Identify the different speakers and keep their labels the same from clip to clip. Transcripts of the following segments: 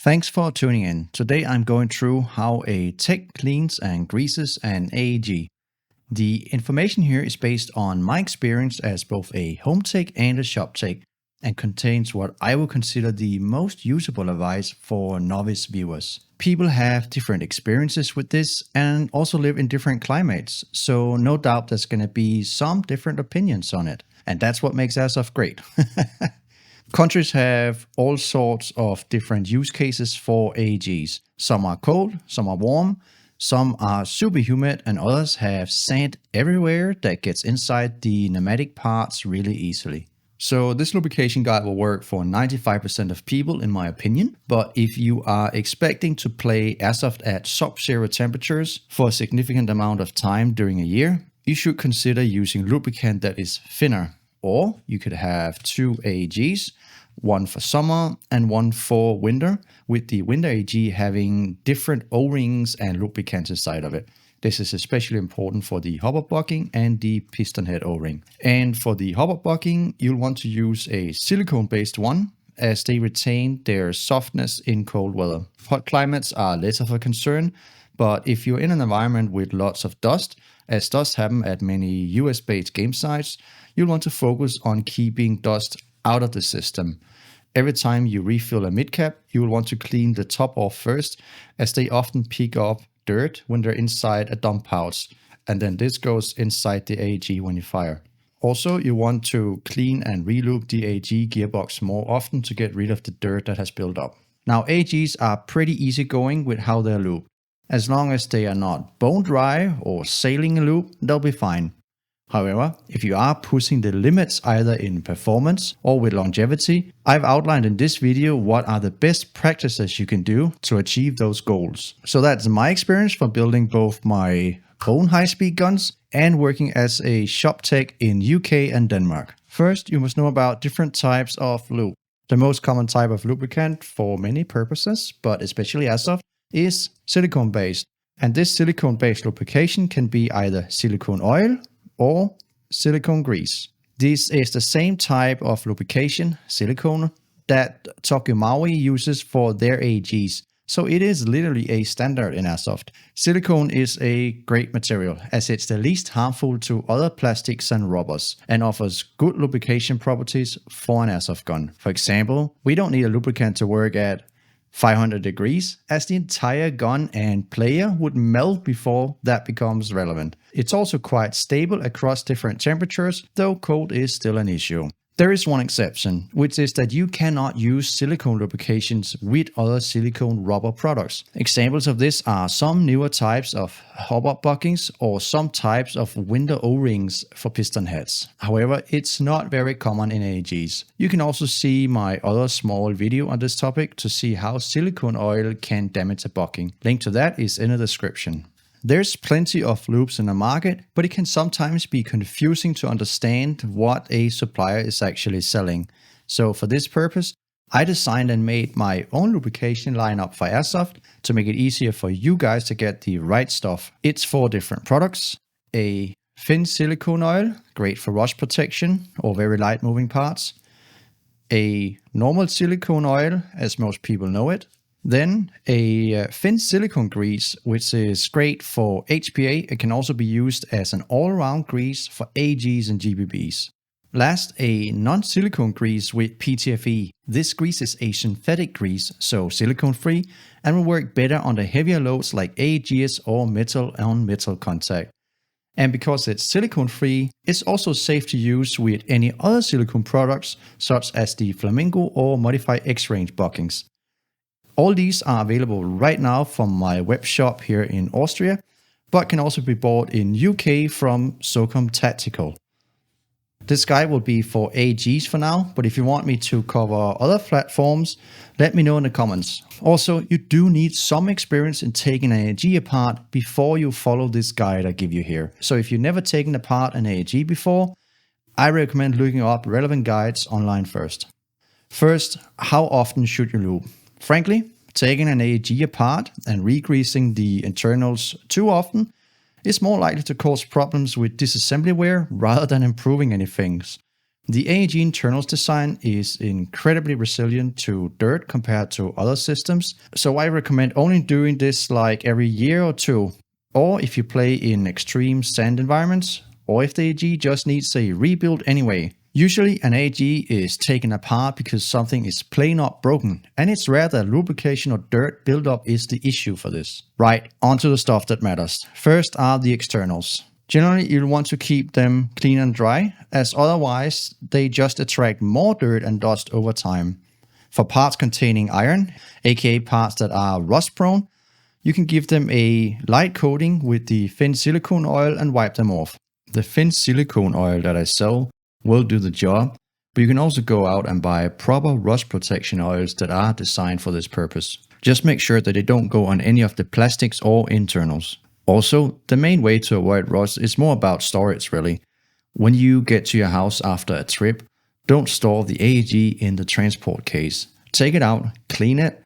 Speaker 1: Thanks for tuning in. Today I'm going through how a tech cleans and greases an AEG. The information here is based on my experience as both a home tech and a shop tech and contains what I will consider the most usable advice for novice viewers. People have different experiences with this and also live in different climates, so no doubt there's going to be some different opinions on it. And that's what makes Airsoft great. Countries have all sorts of different use cases for AEGs. Some are cold, some are warm, some are super humid, and others have sand everywhere that gets inside the pneumatic parts really easily. So this lubrication guide will work for 95% of people in my opinion, but if you are expecting to play Airsoft at sub-zero temperatures for a significant amount of time during a year, you should consider using lubricant that is thinner. Or you could have two AEGs, one for summer and one for winter, with the winter AEG having different O-rings and lubricants inside of it. This is especially important for the Hopup bucking and the piston head O-ring. And for the Hopup bucking, you'll want to use a silicone-based one, as they retain their softness in cold weather. Hot climates are less of a concern, but if you're in an environment with lots of dust, as does happen at many US-based game sites, you'll want to focus on keeping dust out of the system. Every time you refill a midcap, you will want to clean the top off first, as they often pick up dirt when they're inside a dump pouch, and then this goes inside the AEG when you fire. Also, you want to clean and re-lube the AEG gearbox more often to get rid of the dirt that has built up. Now, AEGs are pretty easygoing with how they're lubed. As long as they are not bone dry or sailing in lube, they'll be fine. However, if you are pushing the limits either in performance or with longevity, I've outlined in this video what are the best practices you can do to achieve those goals. So that's my experience from building both my own high-speed guns and working as a shop tech in UK and Denmark. First, you must know about different types of lube. The most common type of lubricant for many purposes, but especially Airsoft, is silicone-based. And this silicone-based lubrication can be either silicone oil or silicone grease. This is the same type of lubrication, silicone, that Tokyo Maui uses for their AEGs. So it is literally a standard in Airsoft. Silicone is a great material as it's the least harmful to other plastics and rubbers and offers good lubrication properties for an Airsoft gun. For example, we don't need a lubricant to work at 500 degrees, as the entire gun and player would melt before that becomes relevant. It's also quite stable across different temperatures, though cold is still an issue. There is one exception, which is that you cannot use silicone lubrications with other silicone rubber products. Examples of this are some newer types of Hopup buckings or some types of winter O-rings for piston heads. However, it's not very common in AEGs. You can also see my other small video on this topic to see how silicone oil can damage a bucking. Link to that is in the description. There's plenty of lubes in the market, but it can sometimes be confusing to understand what a supplier is actually selling. So for this purpose, I designed and made my own lubrication lineup for Airsoft to make it easier for you guys to get the right stuff. It's 4 different products. A thin silicone oil, great for rust protection or very light moving parts. A normal silicone oil, as most people know it. Then a thin silicone grease, which is great for HPA. It can also be used as an all-around grease for AEGs and GBBs. Last, a non-silicone grease with PTFE. This grease is a synthetic grease, so silicone-free, and will work better on the heavier loads like AEGs or metal-on-metal contact. And because it's silicone-free, it's also safe to use with any other silicone products, such as the Flamingo or Modify X-Range buckings. All these are available right now from my web shop here in Austria, but can also be bought in UK from Socom Tactical. This guide will be for AEGs for now, but if you want me to cover other platforms, let me know in the comments. Also, you do need some experience in taking an AEG apart before you follow this guide I give you here. So if you've never taken apart an AEG before, I recommend looking up relevant guides online first. First, how often should you lube? Frankly, taking an AEG apart and re-greasing the internals too often is more likely to cause problems with disassembly wear rather than improving anything. The AEG internals design is incredibly resilient to dirt compared to other systems, so I recommend only doing this like every year or two, or if you play in extreme sand environments, or if the AEG just needs a rebuild anyway. Usually an AEG is taken apart because something is plain up broken, and it's rare that lubrication or dirt buildup is the issue for this. Right, onto the stuff that matters. First are the externals. Generally, you'll want to keep them clean and dry, as otherwise they just attract more dirt and dust over time. For parts containing iron, aka parts that are rust prone, you can give them a light coating with the thin silicone oil and wipe them off. The thin silicone oil that I sell will do the job, but you can also go out and buy proper rust protection oils that are designed for this purpose. Just make sure that they don't go on any of the plastics or internals. Also, the main way to avoid rust is more about storage really. When you get to your house after a trip, don't store the AEG in the transport case. Take it out, clean it,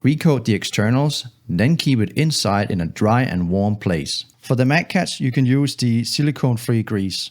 Speaker 1: recoat the externals, then keep it inside in a dry and warm place. For the mag catch, you can use the silicone-free grease.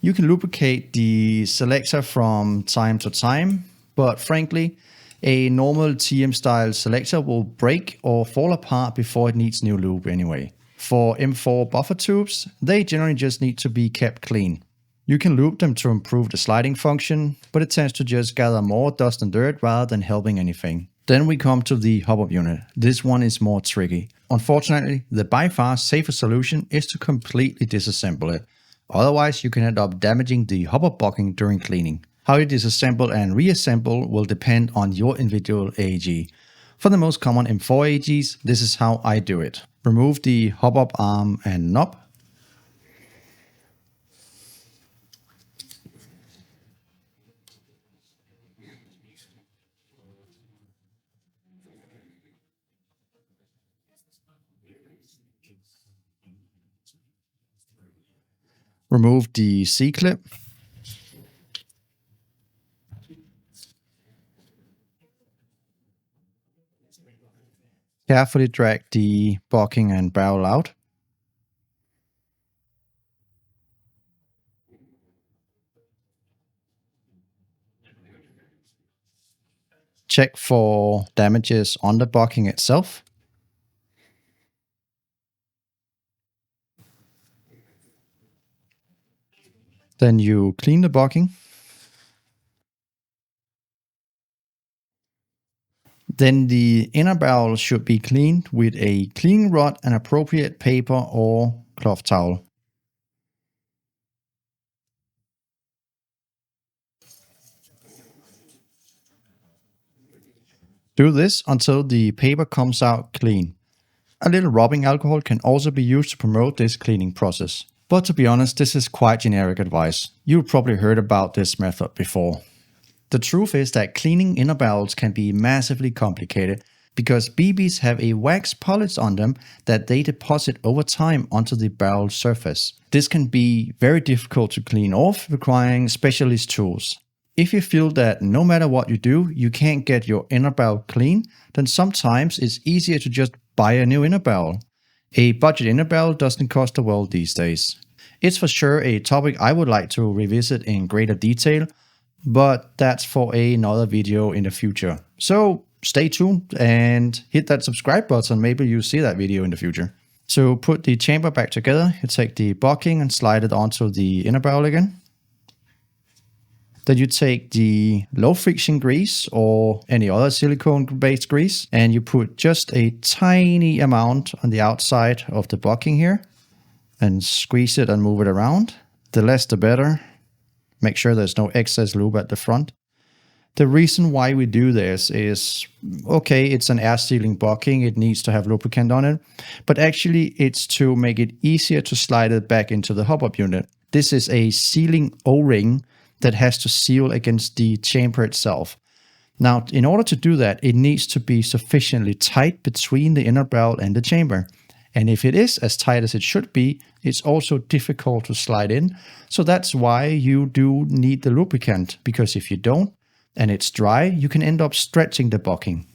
Speaker 1: You can lubricate the selector from time to time, but frankly, a normal TM style selector will break or fall apart before it needs new lube anyway. For M4 buffer tubes, they generally just need to be kept clean. You can lube them to improve the sliding function, but it tends to just gather more dust and dirt rather than helping anything. Then we come to the Hopup unit. This one is more tricky. Unfortunately, the by far safer solution is to completely disassemble it. Otherwise, you can end up damaging the Hopup bucking during cleaning. How you disassemble and reassemble will depend on your individual AEG. For the most common M4 AEGs, this is how I do it. Remove the Hopup arm and knob. Remove the C-clip. Carefully drag the bucking and barrel out. Check for damages on the bucking itself. Then you clean the bucking. Then the inner barrel should be cleaned with a cleaning rod and appropriate paper or cloth towel. Do this until the paper comes out clean. A little rubbing alcohol can also be used to promote this cleaning process. But to be honest, this is quite generic advice. You've probably heard about this method before. The truth is that cleaning inner barrels can be massively complicated because BBs have a wax polish on them that they deposit over time onto the barrel surface. This can be very difficult to clean off, requiring specialist tools. If you feel that no matter what you do, you can't get your inner barrel clean, then sometimes it's easier to just buy a new inner barrel. A budget inner barrel doesn't cost the world these days. It's for sure a topic I would like to revisit in greater detail, but that's for another video in the future. So stay tuned and hit that subscribe button, maybe you'll see that video in the future. To put the chamber back together, you take the bucking and slide it onto the inner barrel again. Then you take the low friction grease or any other silicone based grease and you put just a tiny amount on the outside of the bucking here and squeeze it and move it around. The less the better. Make sure there's no excess lube at the front. The reason why we do this is, okay, it's an air sealing bucking, it needs to have lubricant on it, but actually it's to make it easier to slide it back into the Hopup unit. This is a sealing O-ring that has to seal against the chamber itself. Now, in order to do that, it needs to be sufficiently tight between the inner barrel and the chamber. And if it is as tight as it should be, it's also difficult to slide in. So that's why you do need the lubricant, because if you don't, and it's dry, you can end up stretching the bucking.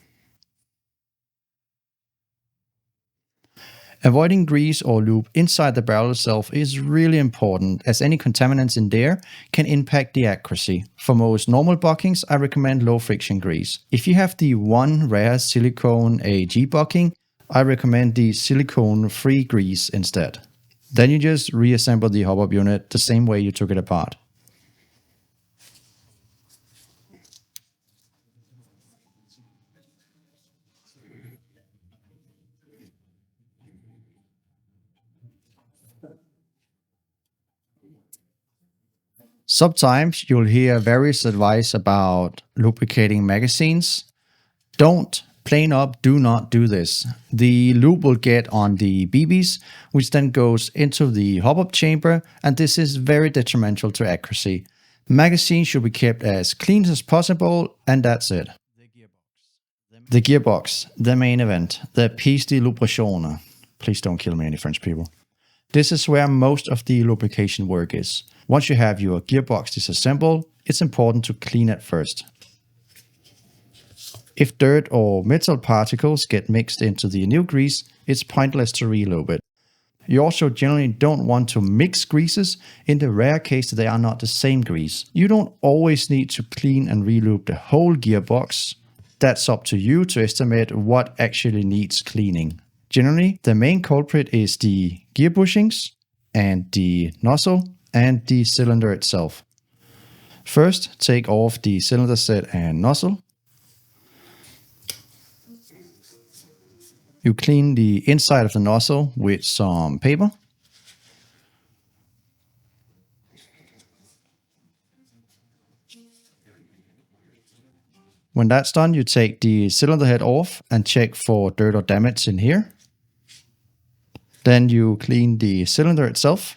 Speaker 1: Avoiding grease or lube inside the barrel itself is really important, as any contaminants in there can impact the accuracy. For most normal buckings, I recommend low friction grease. If you have the one rare silicone AEG bucking, I recommend the silicone-free grease instead. Then you just reassemble the Hopup unit the same way you took it apart. Sometimes you'll hear various advice about lubricating magazines. Don't, plain up, do not do this. The lube will get on the BBs, which then goes into the Hopup chamber, and this is very detrimental to accuracy. Magazines should be kept as clean as possible, and that's it. The gearbox, the main event, the piece de lubrication. Please don't kill me, any French people. This is where most of the lubrication work is. Once you have your gearbox disassembled, it's important to clean it first. If dirt or metal particles get mixed into the new grease, it's pointless to relube it. You also generally don't want to mix greases in the rare case that they are not the same grease. You don't always need to clean and relube the whole gearbox. That's up to you to estimate what actually needs cleaning. Generally, the main culprit is the gear bushings and the nozzle and the cylinder itself. First, take off the cylinder set and nozzle. You clean the inside of the nozzle with some paper. When that's done, you take the cylinder head off and check for dirt or damage in here. Then you clean the cylinder itself.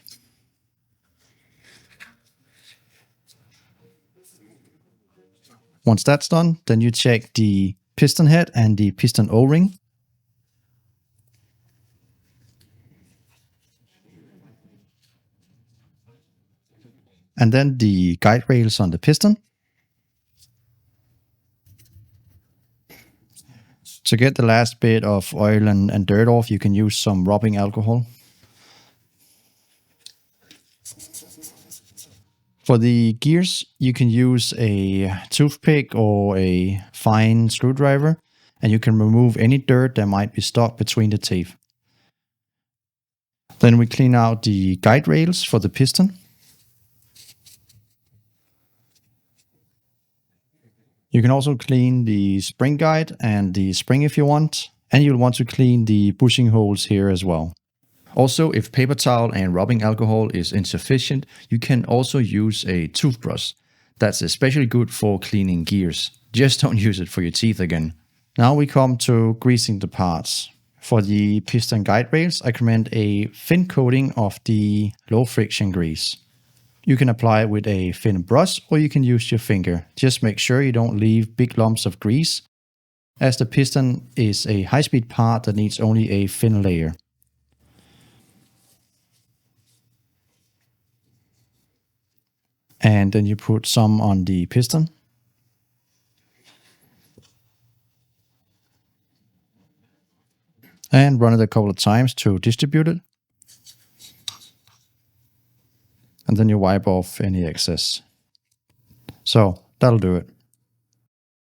Speaker 1: Once that's done, then you check the piston head and the piston O-ring. And then the guide rails on the piston. To get the last bit of oil and dirt off, you can use some rubbing alcohol. For the gears, you can use a toothpick or a fine screwdriver, and you can remove any dirt that might be stuck between the teeth. Then we clean out the guide rails for the piston. You can also clean the spring guide and the spring if you want, and you'll want to clean the bushing holes here as well. Also, if paper towel and rubbing alcohol is insufficient, you can also use a toothbrush. That's especially good for cleaning gears. Just don't use it for your teeth again. Now we come to greasing the parts. For the piston guide rails, I recommend a thin coating of the low friction grease. You can apply it with a thin brush or you can use your finger. Just make sure you don't leave big lumps of grease, as the piston is a high-speed part that needs only a thin layer. And then you put some on the piston. And run it a couple of times to distribute it. And then you wipe off any excess. So that'll do it.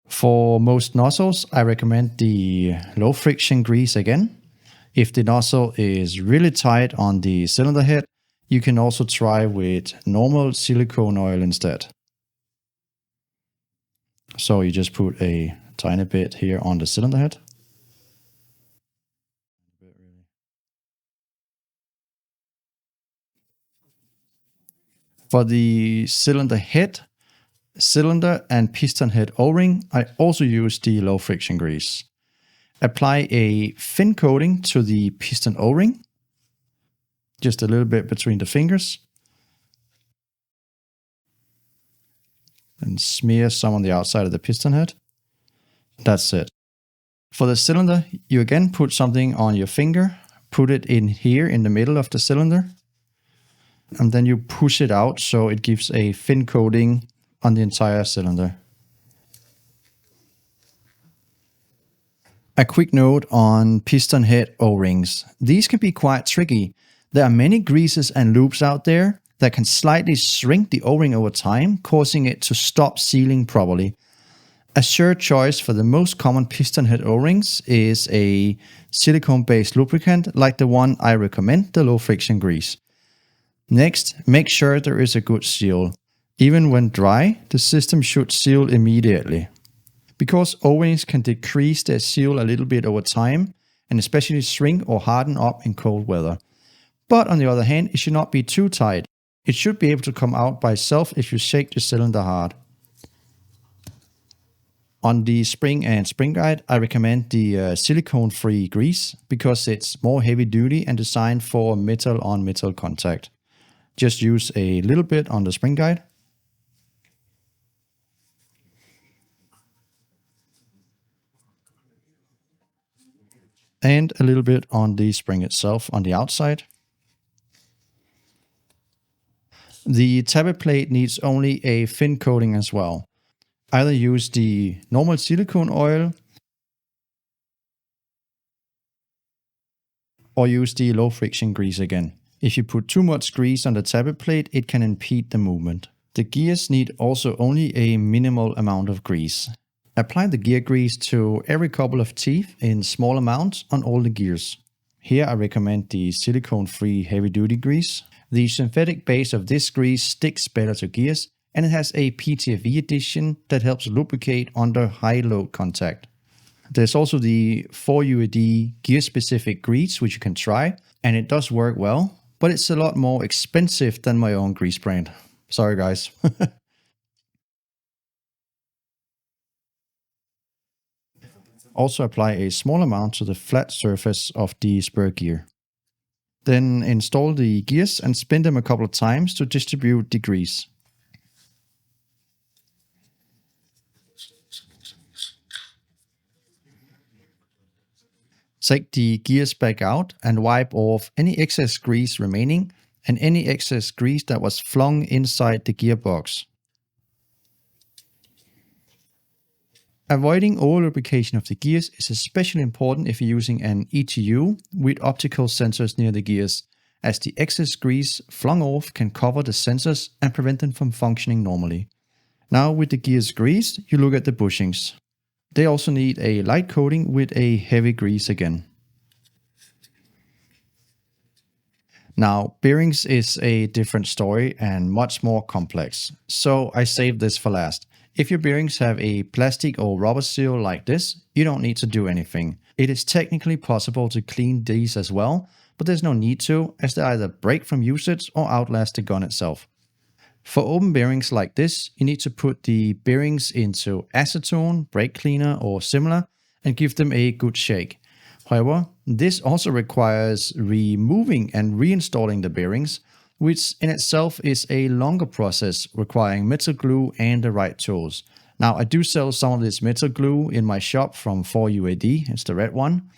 Speaker 1: For most nozzles, I recommend the low friction grease again. If the nozzle is really tight on the cylinder head, you can also try with normal silicone oil instead. So you just put a tiny bit here on the cylinder head. For the cylinder head, cylinder and piston head O-ring, I also use the low friction grease. Apply a thin coating to the piston O-ring. Just a little bit between the fingers. And smear some on the outside of the piston head. That's it. For the cylinder, you again put something on your finger. Put it in here in the middle of the cylinder. And then you push it out so it gives a thin coating on the entire cylinder. A quick note on piston head O-rings. These can be quite tricky. There are many greases and lubes out there that can slightly shrink the O-ring over time, causing it to stop sealing properly. A sure choice for the most common piston head O-rings is a silicone-based lubricant like the one I recommend, the low friction grease. Next, make sure there is a good seal. Even when dry, the system should seal immediately. Because O-rings can decrease their seal a little bit over time, and especially shrink or harden up in cold weather. But on the other hand, it should not be too tight. It should be able to come out by itself if you shake the cylinder hard. On the spring and spring guide, I recommend the silicone-free grease because it's more heavy duty and designed for metal-on-metal contact. Just use a little bit on the spring guide. And a little bit on the spring itself on the outside. The tappet plate needs only a thin coating as well. Either use the normal silicone oil or use the low friction grease again. If you put too much grease on the tappet plate, it can impede the movement. The gears need also only a minimal amount of grease. Apply the gear grease to every couple of teeth in small amounts on all the gears. Here I recommend the silicone-free heavy-duty grease. The synthetic base of this grease sticks better to gears, and it has a PTFE addition that helps lubricate under high load contact. There's also the 4UAD gear-specific grease which you can try, and it does work well, but it's a lot more expensive than my own grease brand. Sorry guys. Also apply a small amount to the flat surface of the spur gear. Then install the gears and spin them a couple of times to distribute the grease. Take the gears back out and wipe off any excess grease remaining and any excess grease that was flung inside the gearbox. Avoiding over lubrication of the gears is especially important if you're using an ETU with optical sensors near the gears, as the excess grease flung off can cover the sensors and prevent them from functioning normally. Now with the gears greased, you look at the bushings. They also need a light coating with a heavy grease again. Now, bearings is a different story and much more complex, so I saved this for last. If your bearings have a plastic or rubber seal like this, you don't need to do anything. It is technically possible to clean these as well, but there's no need to, as they either break from usage or outlast the gun itself. For open bearings like this, you need to put the bearings into acetone, brake cleaner or similar and give them a good shake. However, this also requires removing and reinstalling the bearings, which in itself is a longer process requiring metal glue and the right tools. Now I do sell some of this metal glue in my shop from 4UAD, it's the red one,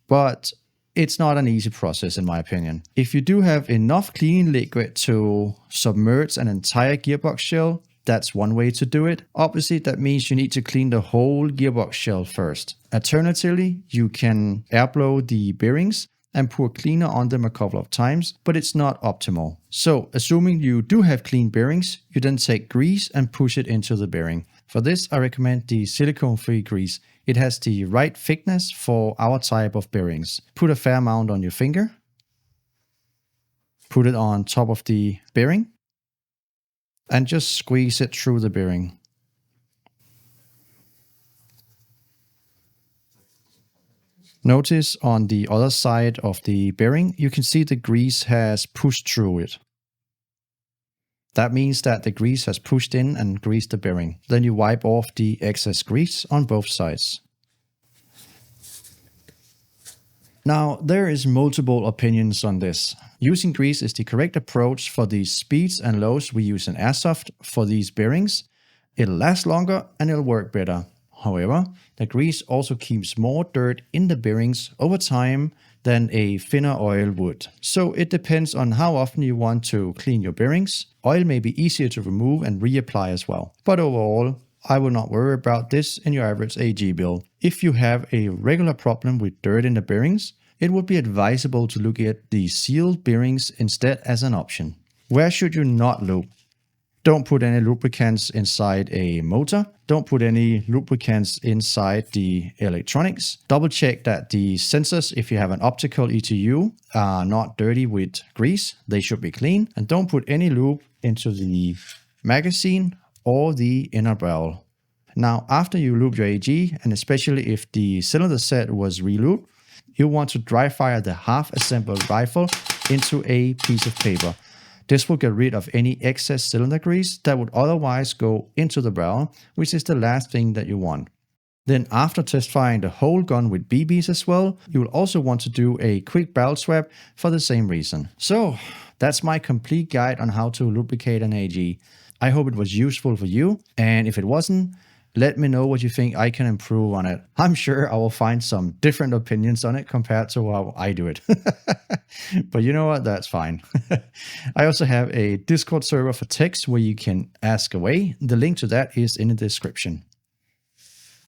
Speaker 1: but it's not an easy process in my opinion. If you do have enough cleaning liquid to submerge an entire gearbox shell, that's one way to do it. Obviously, that means you need to clean the whole gearbox shell first. Alternatively, you can air blow the bearings and pour cleaner on them a couple of times, but it's not optimal. So, assuming you do have clean bearings, you then take grease and push it into the bearing. For this, I recommend the silicone-free grease. It has the right thickness for our type of bearings. Put a fair amount on your finger. Put it on top of the bearing. And just squeeze it through the bearing. Notice on the other side of the bearing, you can see the grease has pushed through it. That means that the grease has pushed in and greased the bearing. Then you wipe off the excess grease on both sides. Now, there is multiple opinions on this. Using grease is the correct approach for the speeds and lows we use in Airsoft for these bearings. It'll last longer and it'll work better. However, the grease also keeps more dirt in the bearings over time than a thinner oil would. So it depends on how often you want to clean your bearings. Oil may be easier to remove and reapply as well. But overall, I will not worry about this in your average AEG build. If you have a regular problem with dirt in the bearings, it would be advisable to look at the sealed bearings instead as an option. Where should you not lube? Don't put any lubricants inside a motor. Don't put any lubricants inside the electronics. Double check that the sensors, if you have an optical ETU, are not dirty with grease. They should be clean. And don't put any lube into the magazine or the inner barrel. Now, after you lube your AEG, and especially if the cylinder set was re-lubed, you want to dry fire the half-assembled rifle into a piece of paper. This will get rid of any excess cylinder grease that would otherwise go into the barrel, which is the last thing that you want. Then after test firing the whole gun with BBs as well, you will also want to do a quick barrel swap for the same reason. So that's my complete guide on how to lubricate an AEG. I hope it was useful for you, and if it wasn't, let me know what you think I can improve on it. I'm sure I will find some different opinions on it compared to how I do it. But you know what? That's fine. I also have a Discord server for text where you can ask away. The link to that is in the description.